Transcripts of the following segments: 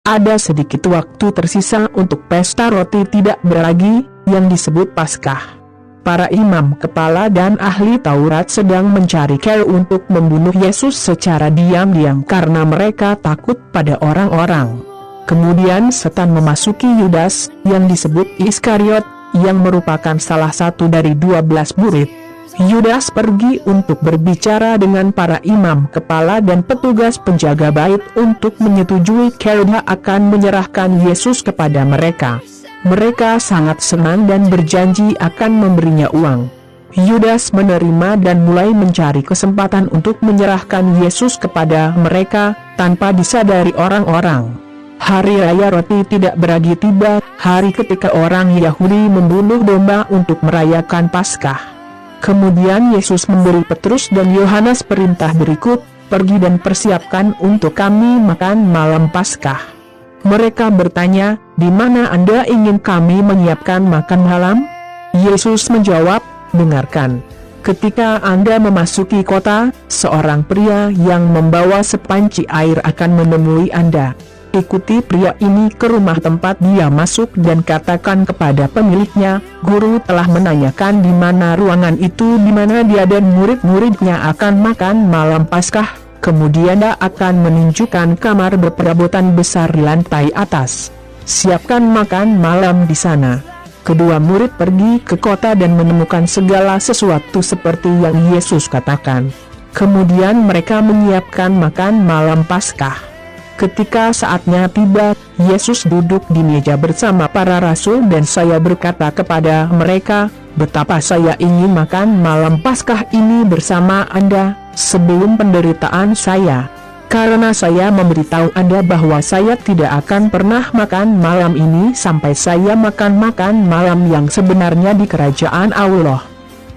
ada sedikit waktu tersisa untuk pesta roti tidak beragi, yang disebut Paskah. Para imam kepala dan ahli Taurat sedang mencari cara untuk membunuh Yesus secara diam-diam karena mereka takut pada orang-orang. Kemudian setan memasuki Yudas, yang disebut Iskariot, yang merupakan salah satu dari 12 murid. Yudas pergi untuk berbicara dengan para imam kepala dan petugas penjaga bait untuk menyetujui cara akan menyerahkan Yesus kepada mereka. Mereka sangat senang dan berjanji akan memberinya uang. Yudas menerima dan mulai mencari kesempatan untuk menyerahkan Yesus kepada mereka, tanpa disadari orang-orang. Hari Raya Roti Tidak Beragi tiba, hari ketika orang Yahudi membunuh domba untuk merayakan Paskah. Kemudian Yesus memberi Petrus dan Yohanes perintah berikut, pergi dan persiapkan untuk kami makan malam Paskah. Mereka bertanya, di mana Anda ingin kami menyiapkan makan malam? Yesus menjawab, dengarkan. Ketika Anda memasuki kota, seorang pria yang membawa sepanci air akan menemui Anda. Ikuti pria ini ke rumah tempat dia masuk dan katakan kepada pemiliknya, Guru telah menanyakan di mana ruangan itu di mana dia dan murid-muridnya akan makan malam Paskah. Kemudian dia akan menunjukkan kamar berperabotan besar di lantai atas. Siapkan makan malam di sana. Kedua murid pergi ke kota dan menemukan segala sesuatu seperti yang Yesus katakan. Kemudian mereka menyiapkan makan malam Paskah. Ketika saatnya tiba, Yesus duduk di meja bersama para rasul dan saya berkata kepada mereka, betapa saya ingin makan malam Paskah ini bersama Anda, sebelum penderitaan saya. Karena saya memberitahu Anda bahwa saya tidak akan pernah makan malam ini sampai saya makan malam yang sebenarnya di kerajaan Allah.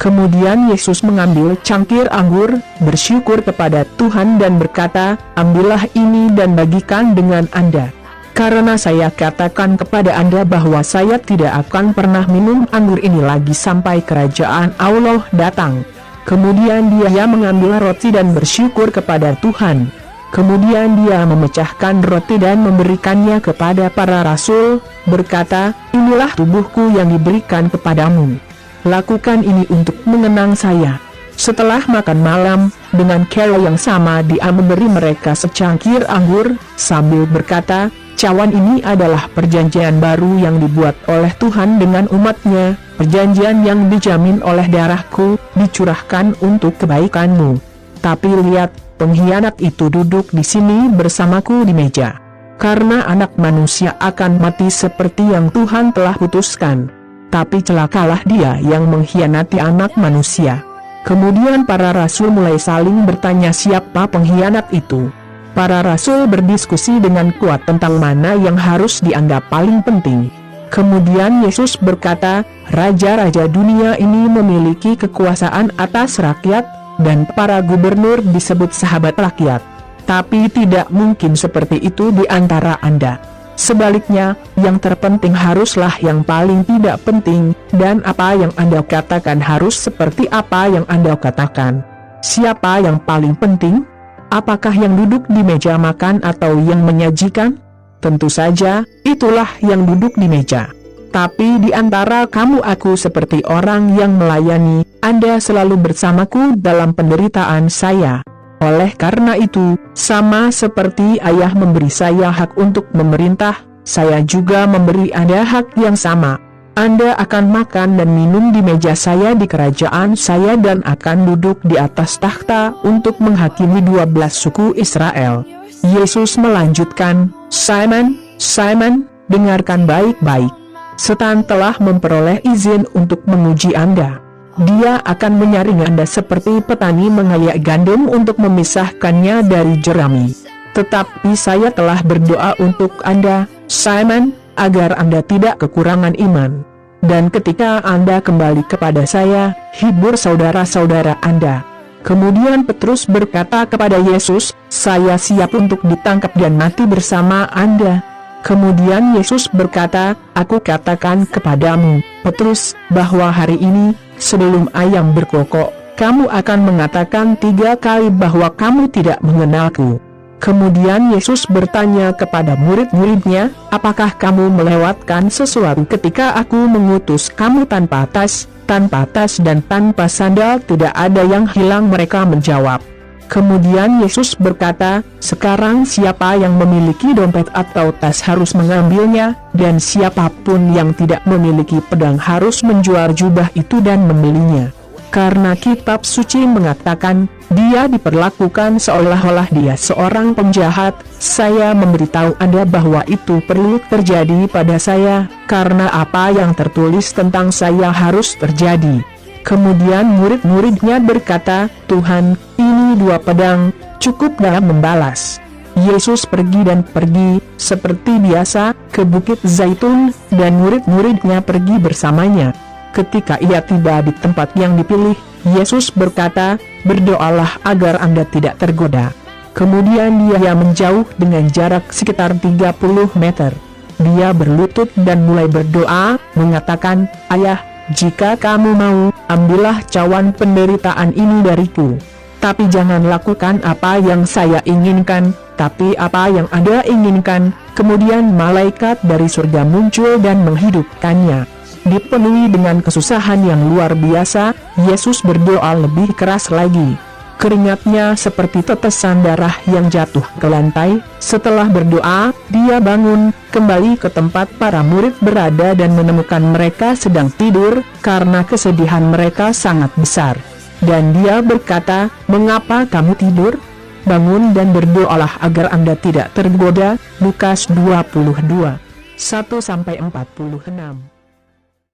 Kemudian Yesus mengambil cangkir anggur, bersyukur kepada Tuhan dan berkata, ambillah ini dan bagikan dengan Anda. Karena saya katakan kepada Anda bahwa saya tidak akan pernah minum anggur ini lagi sampai kerajaan Allah datang. Kemudian dia mengambil roti dan bersyukur kepada Tuhan. Kemudian dia memecahkan roti dan memberikannya kepada para rasul, berkata, inilah tubuhku yang diberikan kepadamu. Lakukan ini untuk mengenang saya. Setelah makan malam, dengan cara yang sama dia memberi mereka secangkir anggur, sambil berkata, cawan ini adalah perjanjian baru yang dibuat oleh Tuhan dengan umatnya, perjanjian yang dijamin oleh darahku, dicurahkan untuk kebaikanmu. Tapi lihat, pengkhianat itu duduk di sini bersamaku di meja. Karena anak manusia akan mati seperti yang Tuhan telah putuskan. Tapi celakalah dia yang mengkhianati anak manusia. Kemudian para rasul mulai saling bertanya siapa pengkhianat itu. Para rasul berdiskusi dengan kuat tentang mana yang harus dianggap paling penting. Kemudian Yesus berkata, raja-raja dunia ini memiliki kekuasaan atas rakyat, dan para gubernur disebut sahabat rakyat. Tapi tidak mungkin seperti itu di antara Anda. Sebaliknya, yang terpenting haruslah yang paling tidak penting, dan apa yang Anda katakan harus seperti apa yang Anda katakan. Siapa yang paling penting? Apakah yang duduk di meja makan atau yang menyajikan? Tentu saja, itulah yang duduk di meja. Tapi di antara kamu aku seperti orang yang melayani, Anda selalu bersamaku dalam penderitaan saya. Oleh karena itu, sama seperti ayah memberi saya hak untuk memerintah, saya juga memberi Anda hak yang sama. Anda akan makan dan minum di meja saya di kerajaan saya dan akan duduk di atas takhta untuk menghakimi 12 suku Israel. Yesus melanjutkan, Simon, Simon, dengarkan baik-baik. Setan telah memperoleh izin untuk menguji Anda. Dia akan menyaring Anda seperti petani mengaliak gandum untuk memisahkannya dari jerami. Tetapi saya telah berdoa untuk Anda, Simon, agar Anda tidak kekurangan iman. Dan ketika Anda kembali kepada saya, hibur saudara-saudara Anda. Kemudian Petrus berkata kepada Yesus, saya siap untuk ditangkap dan mati bersama Anda. Kemudian Yesus berkata, aku katakan kepadamu, Petrus, bahwa hari ini, sebelum ayam berkokok, kamu akan mengatakan 3 kali bahwa kamu tidak mengenalku. Kemudian Yesus bertanya kepada murid-muridnya, "Apakah kamu melewatkan sesuatu ketika aku mengutus kamu tanpa tas dan tanpa sandal?" "Tidak ada yang hilang," mereka menjawab. Kemudian Yesus berkata, "Sekarang siapa yang memiliki dompet atau tas harus mengambilnya, dan siapapun yang tidak memiliki pedang harus menjual jubah itu dan membelinya. Karena kitab suci mengatakan, dia diperlakukan seolah-olah dia seorang penjahat. Saya memberitahu Anda bahwa itu perlu terjadi pada saya, karena apa yang tertulis tentang saya harus terjadi." Kemudian murid-muridnya berkata, "Tuhan, ini 2 pedang, cukup." Dalam membalas, Yesus pergi seperti biasa ke Bukit Zaitun, dan murid-muridnya pergi bersamanya. Ketika ia tiba di tempat yang dipilih, Yesus berkata, "Berdoalah agar Anda tidak tergoda." Kemudian dia menjauh dengan jarak sekitar 30 meter. Dia berlutut dan mulai berdoa, mengatakan, "Ayah, jika kamu mau, ambillah cawan penderitaan ini dariku. Tapi jangan lakukan apa yang saya inginkan, tapi apa yang Anda inginkan." Kemudian malaikat dari surga muncul dan menghidupkannya. Dipenuhi dengan kesusahan yang luar biasa, Yesus berdoa lebih keras lagi. Keringatnya seperti tetesan darah yang jatuh ke lantai. Setelah berdoa, dia bangun, kembali ke tempat para murid berada dan menemukan mereka sedang tidur, karena kesedihan mereka sangat besar. Dan dia berkata, "Mengapa kamu tidur? Bangun dan berdoalah agar Anda tidak tergoda." Lukas 22, 1-46.